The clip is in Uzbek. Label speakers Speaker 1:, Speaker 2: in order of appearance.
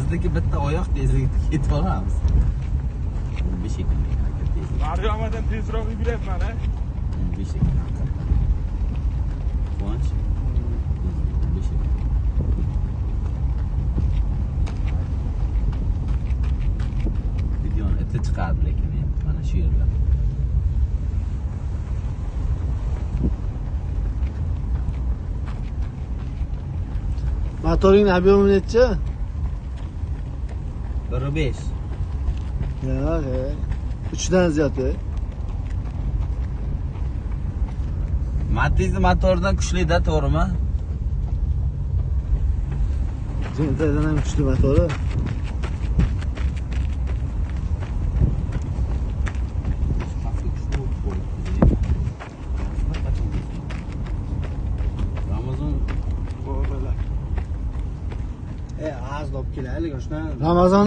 Speaker 1: o'zimizdagi bitta oyoq tezlikda ketib olamiz. 15 sekund.
Speaker 2: Marjomadan tezroq yuguryapman, ha?
Speaker 1: 15 sekund. Quvonch. 15 sekund. Videoni iti chiqadi lekin endi mana shu yerlar.
Speaker 3: Motoring объемi necha?
Speaker 1: 1.5.
Speaker 3: Yo'q, 3 dan ziyod.
Speaker 1: Matizni motoridan kuchli-da, to'g'rimi?
Speaker 3: Jentaydan ham kuchli motori.
Speaker 1: Ramazon
Speaker 3: Ramazon